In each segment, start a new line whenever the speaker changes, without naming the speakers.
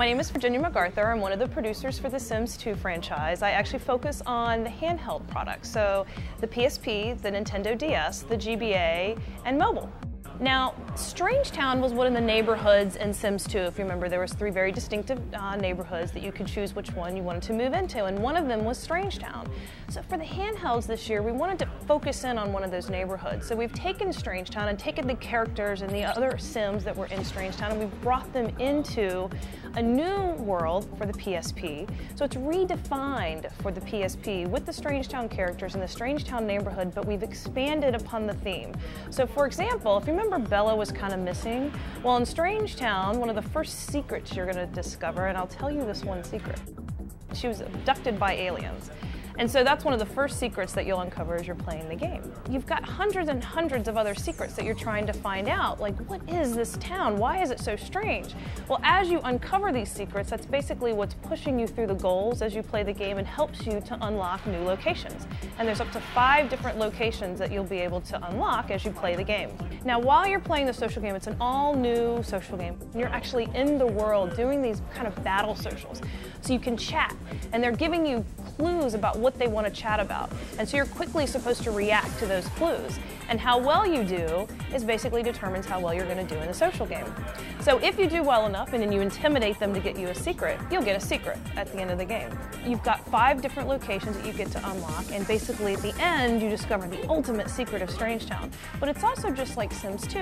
My name is Virginia McArthur. I'm one of the producers for the Sims 2 franchise. I actually focus on the handheld products, so the PSP, the Nintendo DS, the GBA, and mobile. Now, Strangetown was one of the neighborhoods in Sims 2. If you remember, there was three very distinctive neighborhoods that you could choose which one you wanted to move into, and one of them was Strangetown. So for the handhelds this year, we wanted to focus in on one of those neighborhoods. So we've taken Strangetown and taken the characters and the other Sims that were in Strangetown, and we've brought them into a new world for the PSP. So it's redefined for the PSP with the Strangetown characters and the Strangetown neighborhood, but we've expanded upon the theme. So for example, if you remember Bella was kind of missing, well, in Strangetown, one of the first secrets you're going to discover, and I'll tell you this one secret, she was abducted by aliens. And so that's one of the first secrets that you'll uncover as you're playing the game. You've got hundreds and hundreds of other secrets that you're trying to find out, like what is this town? Why is it so strange? Well, as you uncover these secrets, that's basically what's pushing you through the goals as you play the game and helps you to unlock new locations. And there's up to 5 different locations that you'll be able to unlock as you play the game. Now, while you're playing the social game, it's an all-new social game. You're actually in the world doing these kind of battle socials. So you can chat, and they're giving you clues about what they want to chat about. And so you're quickly supposed to react to those clues. And how well you do is basically determines how well you're going to do in the social game. So if you do well enough and then you intimidate them to get you a secret, you'll get a secret at the end of the game. You've got 5 different locations that you get to unlock, and basically at the end you discover the ultimate secret of Strangetown. But it's also just like Sims 2,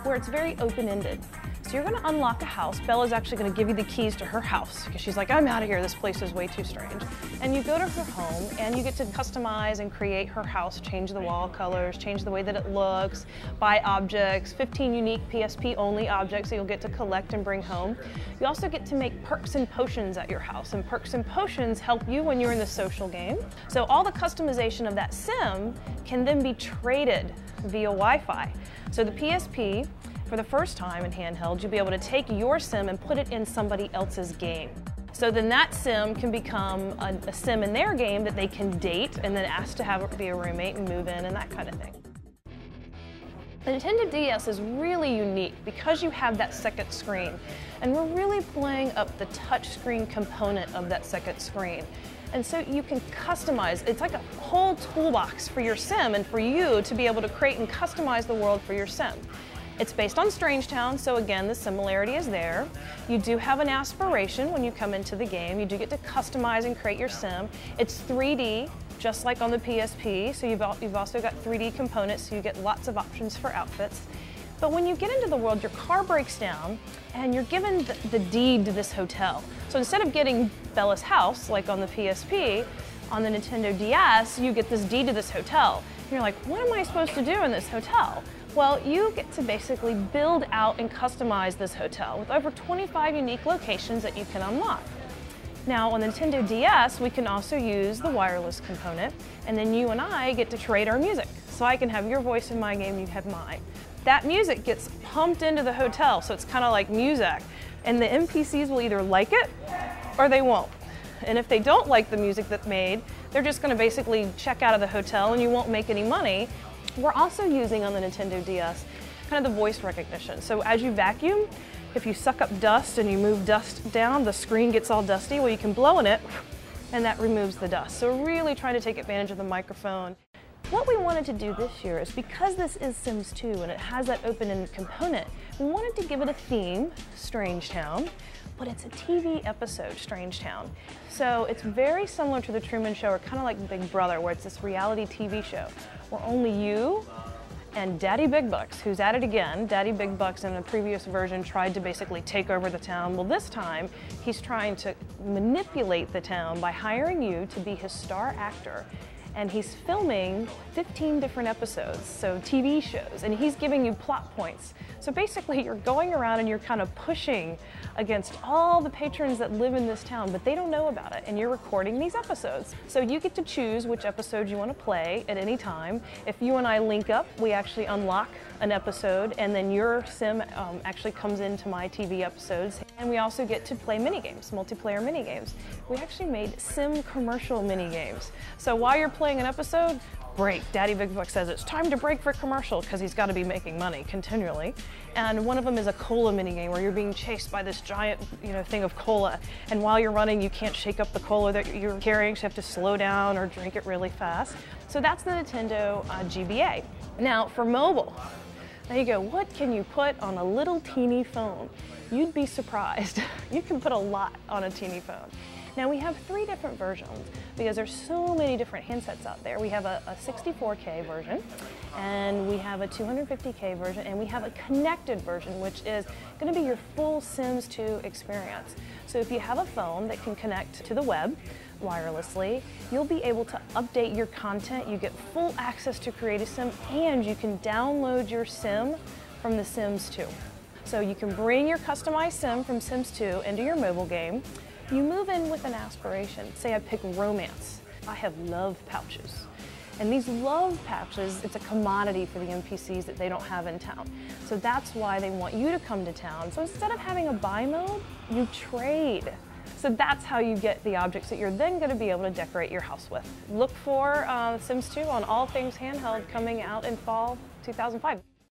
where it's very open-ended. So you're going to unlock a house. Bella's actually going to give you the keys to her house because she's like, I'm out of here, this place is way too strange. And you go to her home and you get to customize and create her house, change the wall colors, change the way that it looks, buy objects, 15 unique PSP only objects that you'll get to collect and bring home. You also get to make perks and potions at your house, and perks and potions help you when you're in the social game. So all the customization of that sim can then be traded via Wi-Fi. So the PSP, for the first time in handheld, you'll be able to take your sim and put it in somebody else's game. So then that sim can become a sim in their game that they can date and then ask to have it be a roommate and move in and that kind of thing. The Nintendo DS is really unique because you have that second screen, and we're really playing up the touchscreen component of that second screen. And so you can customize, it's like a whole toolbox for your sim and for you to be able to create and customize the world for your sim. It's based on Strangetown, so again, the similarity is there. You do have an aspiration when you come into the game. You do get to customize and create your sim. It's 3D, just like on the PSP, so you've also got 3D components, so you get lots of options for outfits. But when you get into the world, your car breaks down, and you're given the deed to this hotel. So instead of getting Bella's house, like on the PSP, on the Nintendo DS, you get this deed to this hotel. And you're like, what am I supposed to do in this hotel? Well, you get to basically build out and customize this hotel with over 25 unique locations that you can unlock. Now, on the Nintendo DS, we can also use the wireless component, and then you and I get to trade our music. So I can have your voice in my game, you have mine. That music gets pumped into the hotel, so it's kind of like music. And the NPCs will either like it or they won't. And if they don't like the music that's made, they're just going to basically check out of the hotel and you won't make any money. We're also using on the Nintendo DS kind of the voice recognition. So as you vacuum, if you suck up dust and you move dust down, the screen gets all dusty. Well, you can blow in it and that removes the dust. So we're really trying to take advantage of the microphone. What we wanted to do this year is, because this is Sims 2 and it has that open-ended component, we wanted to give it a theme, Strangetown, but it's a TV episode, Strangetown. So it's very similar to The Truman Show, or kind of like Big Brother, where it's this reality TV show where only you and Daddy Big Bucks, who's at it again. Daddy Big Bucks in a previous version tried to basically take over the town. Well, this time he's trying to manipulate the town by hiring you to be his star actor. And he's filming 15 different episodes, so TV shows, and he's giving you plot points. So basically you're going around and you're kind of pushing against all the patrons that live in this town, but they don't know about it, and you're recording these episodes. So you get to choose which episode you want to play at any time. If you and I link up, we actually unlock an episode, and then your sim actually comes into my TV episodes. And we also get to play minigames, multiplayer minigames. We actually made sim commercial minigames. So while you're playing an episode, break. Daddy Big Buck says it's time to break for commercial because he's got to be making money continually. And one of them is a cola minigame where you're being chased by this giant, thing of cola. And while you're running, you can't shake up the cola that you're carrying, so you have to slow down or drink it really fast. So that's the Nintendo GBA. Now for mobile, there you go. What can you put on a little teeny phone? You'd be surprised. You can put a lot on a teeny phone. Now we have 3 different versions because there's so many different handsets out there. We have a 64K version, and we have a 250K version, and we have a connected version, which is going to be your full Sims 2 experience. So if you have a phone that can connect to the web wirelessly, you'll be able to update your content. You get full access to Create a Sim, and you can download your sim from The Sims 2. So you can bring your customized sim from Sims 2 into your mobile game. You move in with an aspiration. Say I pick romance. I have love pouches. And these love pouches, it's a commodity for the NPCs that they don't have in town. So that's why they want you to come to town. So instead of having a buy mode, you trade. So that's how you get the objects that you're then going to be able to decorate your house with. Look for Sims 2 on All Things Handheld coming out in fall 2005.